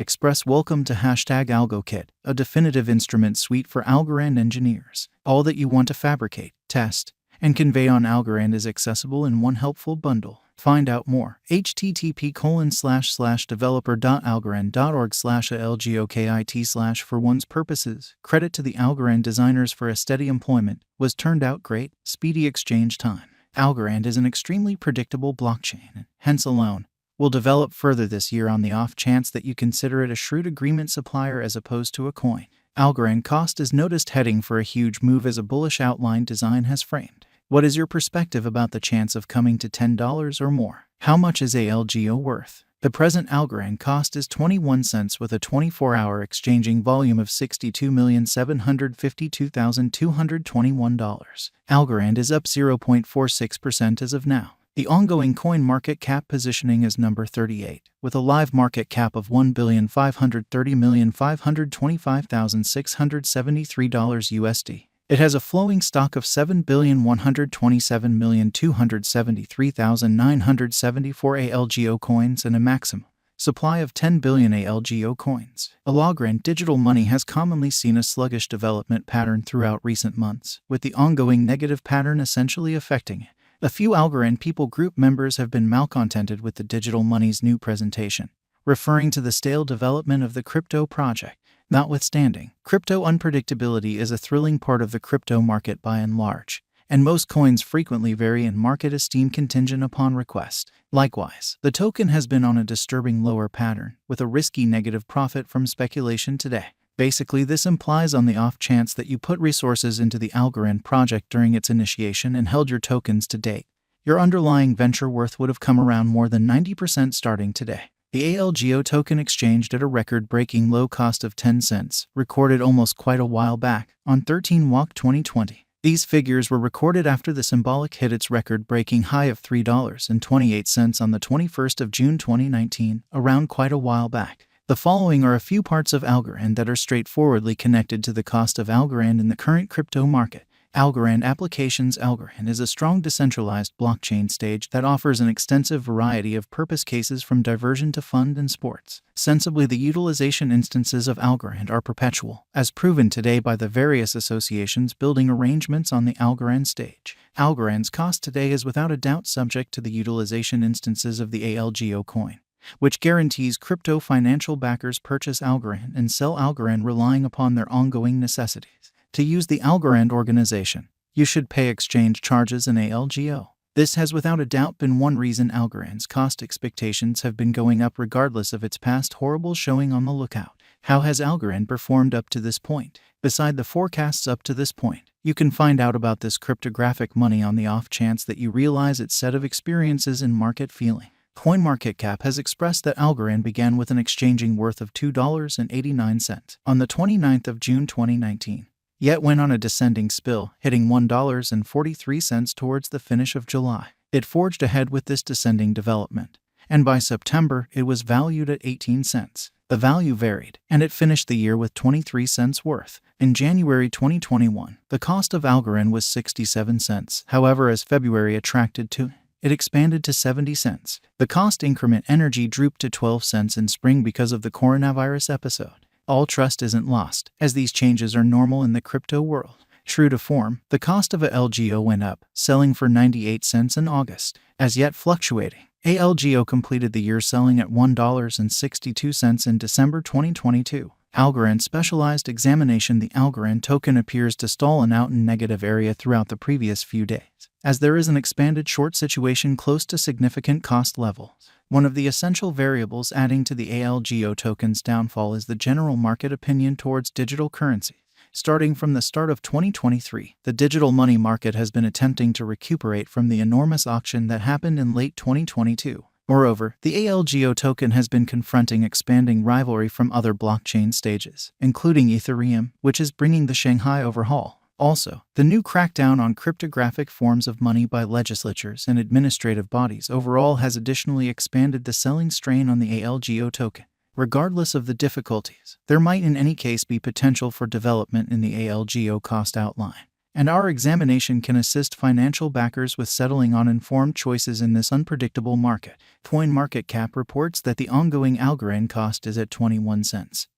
Express welcome to #AlgoKit, a definitive instrument suite for Algorand engineers. All that you want to fabricate, test, and convey on Algorand is accessible in one helpful bundle. Find out more. http://developer.algorand.org/algokit/ for one's purposes. Credit to the Algorand designers for a steady employment. Was turned out great. Speedy exchange time. Algorand is an extremely predictable blockchain, hence alone will develop further this year on the off chance that you consider it a shrewd agreement supplier as opposed to a coin. Algorand cost is noticed heading for a huge move as a bullish outline design has framed. What is your perspective about the chance of coming to $10 or more? How much is ALGO worth? The present Algorand cost is 21 cents with a 24-hour exchanging volume of $62,752,221. Algorand is up 0.46% as of now. The ongoing coin market cap positioning is number 38, with a live market cap of $1,530,525,673 USD. It has a flowing stock of $7,127,273,974 ALGO coins and a maximum supply of 10 billion ALGO coins. Algorand digital money has commonly seen a sluggish development pattern throughout recent months, with the ongoing negative pattern essentially affecting it. A few Algorand people group members have been malcontented with the digital money's new presentation, referring to the stale development of the crypto project. Notwithstanding, crypto unpredictability is a thrilling part of the crypto market by and large, and most coins frequently vary in market esteem contingent upon request. Likewise, the token has been on a disturbing lower pattern, with a risky negative profit from speculation today. Basically, this implies on the off chance that you put resources into the Algorand project during its initiation and held your tokens to date, your underlying venture worth would have come around more than 90% starting today. The ALGO token exchanged at a record-breaking low cost of 10 cents, recorded almost quite a while back, on 13/01 2020. These figures were recorded after the symbolic hit its record-breaking high of $3.28 on the 21st of June 2019, around quite a while back. The following are a few parts of Algorand that are straightforwardly connected to the cost of Algorand in the current crypto market. Algorand applications. Algorand is a strong decentralized blockchain stage that offers an extensive variety of purpose cases from diversion to fund and sports. Sensibly, the utilization instances of Algorand are perpetual, as proven today by the various associations building arrangements on the Algorand stage. Algorand's cost today is without a doubt subject to the utilization instances of the ALGO coin, which guarantees crypto financial backers purchase Algorand and sell Algorand relying upon their ongoing necessities. To use the Algorand organization, you should pay exchange charges in ALGO. This has without a doubt been one reason Algorand's cost expectations have been going up regardless of its past horrible showing on the lookout. How has Algorand performed up to this point? Beside the forecasts up to this point, you can find out about this cryptographic money on the off chance that you realize its set of experiences in market feeling. CoinMarketCap has expressed that Algorand began with an exchanging worth of $2.89 on the 29th of June 2019. Yet went on a descending spill, hitting $1.43 towards the finish of July. It forged ahead with this descending development, and by September it was valued at 18 cents. The value varied, and it finished the year with 23 cents worth. In January 2021, the cost of Algorand was 67 cents. However, as February attracted to it expanded to 70 cents. The cost increment energy drooped to 12 cents in spring because of the coronavirus episode. All trust isn't lost, as these changes are normal in the crypto world. True to form, the cost of ALGO went up, selling for 98 cents in August. As yet fluctuating, ALGO completed the year selling at $1.62 in December 2022. Algorand specialized examination. The Algorand token appears to stall and out in negative area throughout the previous few days, as there is an expanded short situation close to significant cost levels. One of the essential variables adding to the ALGO token's downfall is the general market opinion towards digital currency. Starting from the start of 2023, the digital money market has been attempting to recuperate from the enormous auction that happened in late 2022. Moreover, the ALGO token has been confronting expanding rivalry from other blockchain stages, including Ethereum, which is bringing the Shanghai overhaul. Also, the new crackdown on cryptographic forms of money by legislatures and administrative bodies overall has additionally expanded the selling strain on the ALGO token. Regardless of the difficulties, there might in any case be potential for development in the ALGO cost outline. and our examination can assist financial backers with settling on informed choices in this unpredictable market. CoinMarketCap reports that the ongoing Algorand cost is at 21 cents,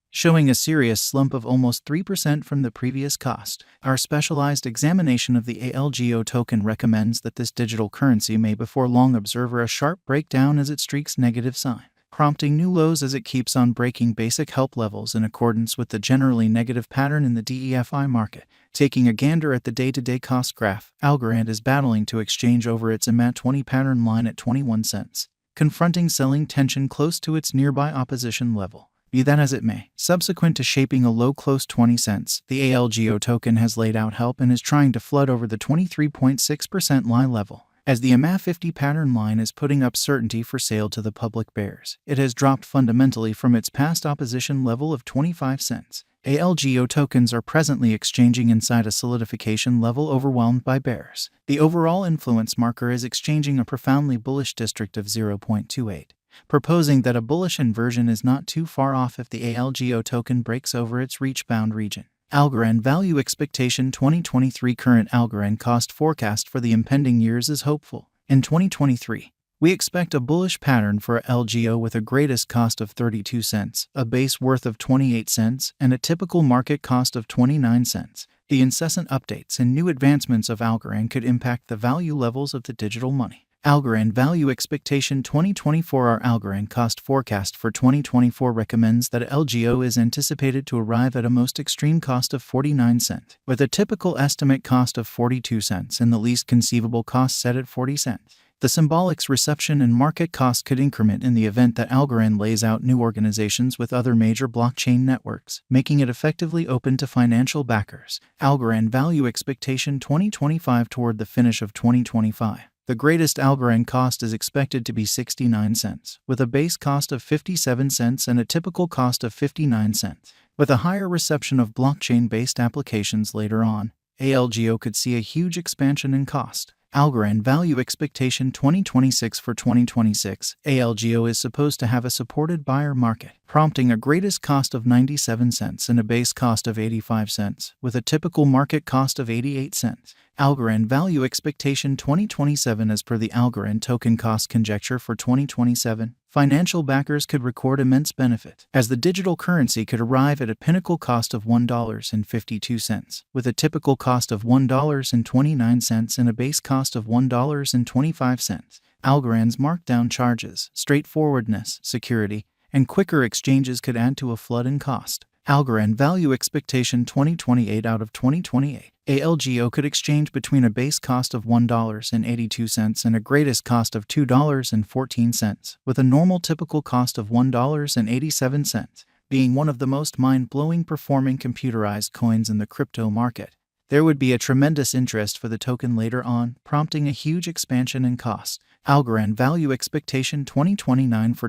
showing a serious slump of almost 3% from the previous cost. Our specialized examination of the ALGO token recommends that this digital currency may before long observe a sharp breakdown as it streaks negative sign, prompting new lows as it keeps on breaking basic help levels in accordance with the generally negative pattern in the DEFI market. Taking a gander at the day-to-day cost graph, Algorand is battling to exchange over its EMA20 pattern line at 21 cents, confronting selling tension close to its nearby opposition level. Be that as it may, subsequent to shaping a low close 20 cents, the ALGO token has laid out help and is trying to flood over the 23.6% line level. As the EMA50 pattern line is putting up certainty for sale to the public bears, it has dropped fundamentally from its past opposition level of 25 cents. ALGO tokens are presently exchanging inside a solidification level overwhelmed by bears. The overall influence marker is exchanging a profoundly bullish district of 0.28. Proposing that a bullish inversion is not too far off if the ALGO token breaks over its reach-bound region. Algorand Value Expectation 2023 Current Algorand Cost Forecast for the impending years is hopeful. In 2023, we expect a bullish pattern for LGO with a greatest cost of 32 cents, a base worth of 28 cents, and a typical market cost of 29 cents. The incessant updates and new advancements of Algorand could impact the value levels of the digital money. Algorand Value Expectation 2024 Our Algorand Cost Forecast for 2024 recommends that LGO is anticipated to arrive at a most extreme cost of 49 cents, with a typical estimate cost of 42 cents and the least conceivable cost set at 40 cents. The symbolics reception and market cost could increment in the event that Algorand lays out new organizations with other major blockchain networks, making it effectively open to financial backers. Algorand Value Expectation 2025 Toward the finish of 2025. The greatest Algorand cost is expected to be 69 cents, with a base cost of 57 cents and a typical cost of 59 cents. With a higher reception of blockchain-based applications later on, ALGO could see a huge expansion in cost. Algorand Value Expectation 2026 For 2026, ALGO is supposed to have a supported buyer market, prompting a greatest cost of 97 cents and a base cost of 85 cents, with a typical market cost of 88 cents. Algorand Value Expectation 2027 As per the Algorand token cost conjecture for 2027, financial backers could record immense benefit, as the digital currency could arrive at a pinnacle cost of $1.52, with a typical cost of $1.29 and a base cost of $1.25. Algorand's markdown charges, straightforwardness, security, and quicker exchanges could add to a flood in cost. Algorand Value Expectation 2028 Out of 2028, ALGO could exchange between a base cost of $1.82 and a greatest cost of $2.14, with a normal typical cost of $1.87. Being one of the most mind-blowing performing computerized coins in the crypto market, there would be a tremendous interest for the token later on, prompting a huge expansion in cost. Algorand Value Expectation 2029 For